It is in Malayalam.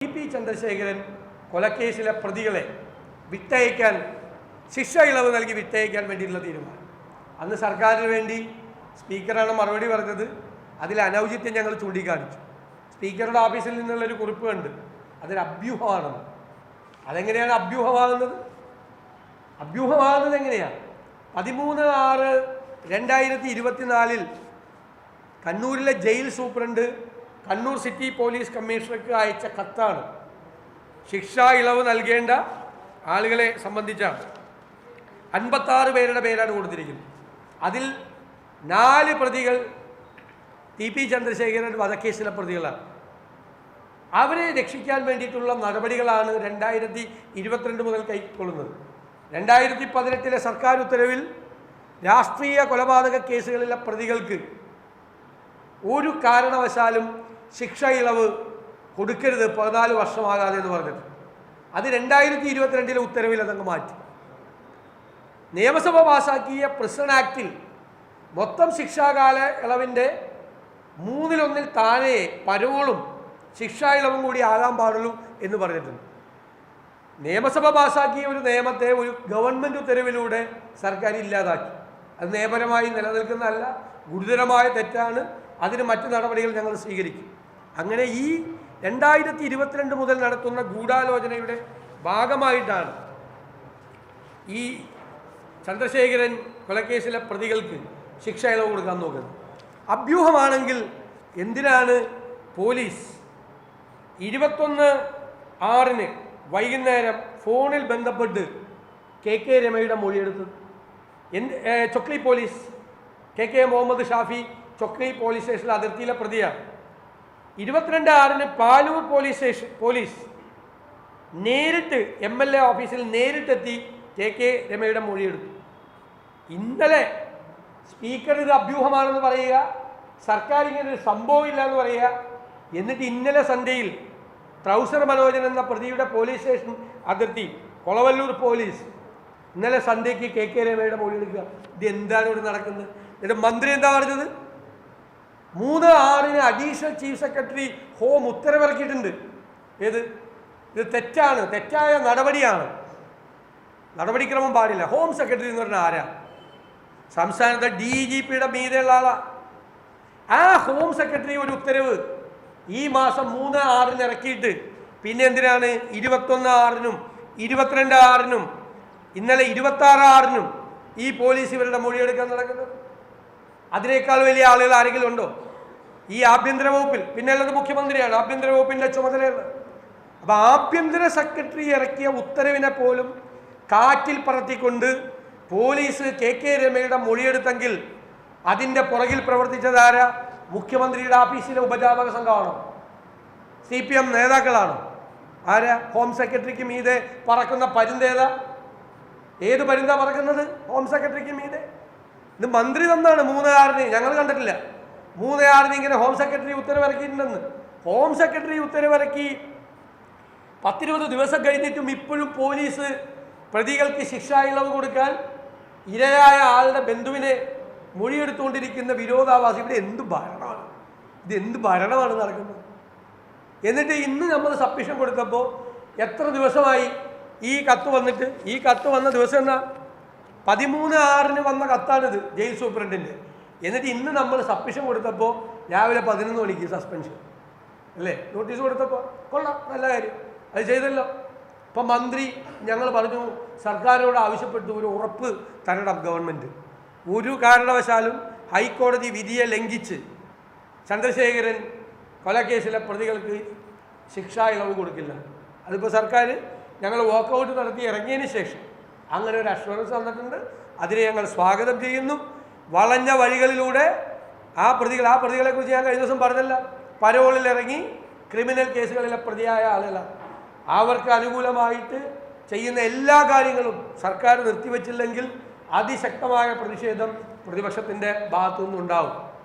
ടി ചന്ദ്രശേഖരൻ കൊലക്കേസിലെ പ്രതികളെ വിട്ടയക്കാൻ ശിക്ഷ ഇളവ് നൽകി വിട്ടയക്കാൻ വേണ്ടിയിട്ടുള്ള തീരുമാനം. അന്ന് സർക്കാരിന് വേണ്ടി സ്പീക്കറാണ് മറുപടി പറഞ്ഞത്. അതിൽ അനൗചിത്യം ഞങ്ങൾ ചൂണ്ടിക്കാണിച്ചു. സ്പീക്കറുടെ ഓഫീസിൽ നിന്നുള്ളൊരു കുറിപ്പ് കണ്ട് അതൊരു അഭ്യൂഹമാണെന്ന്. അതെങ്ങനെയാണ് അഭ്യൂഹമാകുന്നത്? അഭ്യൂഹമാകുന്നത് എങ്ങനെയാണ്? 13/6/2024 കണ്ണൂരിലെ jail superintendent Kannur city police കമ്മീഷണർക്ക് അയച്ച കത്താണ് ശിക്ഷാ ഇളവ് നൽകേണ്ട ആളുകളെ സംബന്ധിച്ചാണ്. 56 പേരുടെ പേരാണ് കൊടുത്തിരിക്കുന്നത്. അതിൽ 4 പ്രതികൾ ടി ചന്ദ്രശേഖരൻ വധക്കേസിലെ പ്രതികളാണ്. അവരെ രക്ഷിക്കാൻ വേണ്ടിയിട്ടുള്ള നടപടികളാണ് 2022 മുതൽ കൈക്കൊള്ളുന്നത്. 2018 സർക്കാർ ഉത്തരവിൽ രാഷ്ട്രീയ കൊലപാതക കേസുകളിലെ പ്രതികൾക്ക് ഒരു കാരണവശാലും ശിക്ഷ ഇളവ് കൊടുക്കരുത് 14 വർഷമാകാതെ എന്ന് പറഞ്ഞിട്ട് അത് 2022 ഉത്തരവിൽ അതങ്ങ് മാറ്റി. നിയമസഭ പാസാക്കിയ പ്രിസൺ ആക്റ്റിൽ മൊത്തം ശിക്ഷാകാല ഇളവിൻ്റെ 1/3 താഴെ പരോളും ശിക്ഷാ ഇളവും കൂടി ആകാൻ പാടുള്ളൂ എന്ന് പറഞ്ഞിട്ടുണ്ട്. നിയമസഭ പാസാക്കിയ ഒരു നിയമത്തെ ഒരു ഗവൺമെൻറ് ഉത്തരവിലൂടെ സർക്കാർ ഇല്ലാതാക്കി. അത് നിയമപരമായി നിലനിൽക്കുന്നതല്ല, ഗുരുതരമായ തെറ്റാണ്. അതിന് മറ്റ് നടപടികൾ ഞങ്ങൾ സ്വീകരിക്കും. അങ്ങനെ ഈ 2022 മുതൽ നടത്തുന്ന ഗൂഢാലോചനയുടെ ഭാഗമായിട്ടാണ് ഈ ചന്ദ്രശേഖരൻ കൊലക്കേസിലെ പ്രതികൾക്ക് ശിക്ഷ ഇളവ് കൊടുക്കാൻ നോക്കുന്നത്. അഭ്യൂഹമാണെങ്കിൽ എന്തിനാണ് പോലീസ് 21/6 വൈകുന്നേരം ഫോണിൽ ബന്ധപ്പെട്ട് KK രമയുടെ മൊഴിയെടുത്തത്? Chokli police KK Muhammad Shafi Chokli police സ്റ്റേഷനിൽ അതിർത്തിയിലെ പ്രതിയാണ്. 22/6 പാലൂർ പോലീസ് നേരിട്ട് MLA ഓഫീസിൽ നേരിട്ടെത്തി KK രമയുടെ മൊഴിയെടുത്തു. ഇന്നലെ സ്പീക്കർ ഇത് അഭ്യൂഹമാണെന്ന് പറയുക, സർക്കാർ ഇങ്ങനൊരു സംഭവമില്ല എന്ന് പറയുക. എന്നിട്ട് ഇന്നലെ സന്ധ്യയിൽ ട്രൗസർ മനോജൻ എന്ന പ്രതിയുടെ പോലീസ് സ്റ്റേഷൻ അതിർത്തി കൊളവല്ലൂർ പോലീസ് ഇന്നലെ സന്ധ്യയ്ക്ക് KK രമയുടെ മൊഴിയെടുക്കുക. ഇത് എന്താണ് ഇവിടെ നടക്കുന്നത്? എന്നിട്ട് മന്ത്രി എന്താ പറഞ്ഞത്? 3/6 അഡീഷണൽ ചീഫ് സെക്രട്ടറി ഹോം ഉത്തരവിറക്കിയിട്ടുണ്ട്. ഇത് തെറ്റാണ്, തെറ്റായ നടപടിയാണ്, നടപടിക്രമം പാടില്ല. ഹോം സെക്രട്ടറി എന്ന് പറഞ്ഞാൽ ആരാ? സംസ്ഥാനത്തെ DGPയുടെ മീതെയുള്ള ആളാണ്. ആ ഹോം സെക്രട്ടറി ഒരു ഉത്തരവ് ഈ മാസം 3/6 ഇറക്കിയിട്ട് പിന്നെ എന്തിനാണ് 21/6 22/6 ഇന്നലെ 26/6 ഈ പോലീസ് ഇവരുടെ മൊഴിയെടുക്കാൻ നടക്കുന്നത്? അതിനേക്കാൾ വലിയ ആളുകൾ ആരെങ്കിലും ഉണ്ടോ ഈ ആഭ്യന്തര വകുപ്പിൽ? പിന്നെ ഉള്ളത് മുഖ്യമന്ത്രിയാണ്, ആഭ്യന്തര വകുപ്പിൻ്റെ ചുമതലയുള്ളത്. അപ്പം ആഭ്യന്തര സെക്രട്ടറി ഇറക്കിയ ഉത്തരവിനെ പോലും കാറ്റിൽ പറത്തിക്കൊണ്ട് പോലീസ് KK രമയുടെ മൊഴിയെടുത്തെങ്കിൽ അതിൻ്റെ പുറകിൽ പ്രവർത്തിച്ചതാരാ? മുഖ്യമന്ത്രിയുടെ ഓഫീസിലെ ഉപജാപക സംഘമാണോ? CPM നേതാക്കളാണോ? ആരാ? ഹോം സെക്രട്ടറിക്ക് മീതെ പറക്കുന്ന പരുന്തേതാ? ഏത് പരുന്താ പറക്കുന്നത് ഹോം സെക്രട്ടറിക്ക് മീതെ? ഇത് മന്ത്രി തന്നാണ് 3/6 ഞങ്ങൾ കണ്ടിട്ടില്ല. 3/6 ഇങ്ങനെ ഹോം സെക്രട്ടറി ഉത്തരവിറക്കിയിട്ടുണ്ടെന്ന്. ഹോം സെക്രട്ടറി ഉത്തരവിറക്കി 10-20 ദിവസം കഴിഞ്ഞിട്ടും ഇപ്പോഴും പോലീസ് പ്രതികൾക്ക് ശിക്ഷാ ഇളവ് കൊടുക്കാൻ ഇരയായ ആളുടെ ബന്ധുവിനെ മൊഴിയെടുത്തുകൊണ്ടിരിക്കുന്ന വിരോധാഭാസം. ഇവിടെ എന്ത് ഭരണമാണ്? ഇത് എന്ത് ഭരണമാണ് നടക്കുന്നത്? എന്നിട്ട് ഇന്ന് നമ്മൾ സബ്മിഷൻ കൊടുത്തപ്പോൾ എത്ര ദിവസമായി ഈ കത്ത് വന്നിട്ട്? ഈ കത്ത് വന്ന ദിവസം എന്നാ? 13/6 വന്ന കത്താണിത് ജയിൽ സൂപ്രണ്ടിൻ്റെ. എന്നിട്ട് ഇന്ന് നമ്മൾ സബ്മിഷൻ കൊടുത്തപ്പോൾ രാവിലെ 11 മണിക്ക് സസ്പെൻഷൻ അല്ലേ? നോട്ടീസ് കൊടുത്തപ്പോൾ കൊള്ളാം, നല്ല കാര്യം, അത് ചെയ്തല്ലോ. ഇപ്പം മന്ത്രി ഞങ്ങൾ പറഞ്ഞു സർക്കാരിനോട് ആവശ്യപ്പെട്ടു ഒരു ഉറപ്പ് തരണം ഗവൺമെൻറ്. ഒരു കാരണവശാലും ഹൈക്കോടതി വിധിയെ ലംഘിച്ച് ചന്ദ്രശേഖരൻ കൊലക്കേസിലെ പ്രതികൾക്ക് ശിക്ഷാ ഇളവ് കൊടുക്കില്ല. അതിപ്പോൾ സർക്കാർ ഞങ്ങൾ വാക്കൗട്ട് നടത്തി ഇറങ്ങിയതിന് ശേഷം അങ്ങനെ ഒരു അഷ്വറൻസ് തന്നിട്ടുണ്ട്. അതിനെ ഞങ്ങൾ സ്വാഗതം ചെയ്യുന്നു. വളഞ്ഞ വഴികളിലൂടെ ആ പ്രതികളെക്കുറിച്ച് ഞാൻ കഴിഞ്ഞ ദിവസം പറഞ്ഞല്ല, പരോളിൽ ഇറങ്ങി ക്രിമിനൽ കേസുകളിലെ പ്രതിയായ ആളുകളാണ്. അവർക്ക് അനുകൂലമായിട്ട് ചെയ്യുന്ന എല്ലാ കാര്യങ്ങളും സർക്കാർ നിർത്തിവെച്ചില്ലെങ്കിൽ അതിശക്തമായ പ്രതിഷേധം പ്രതിപക്ഷത്തിൻ്റെ ഭാഗത്തുനിന്നുണ്ടാവും.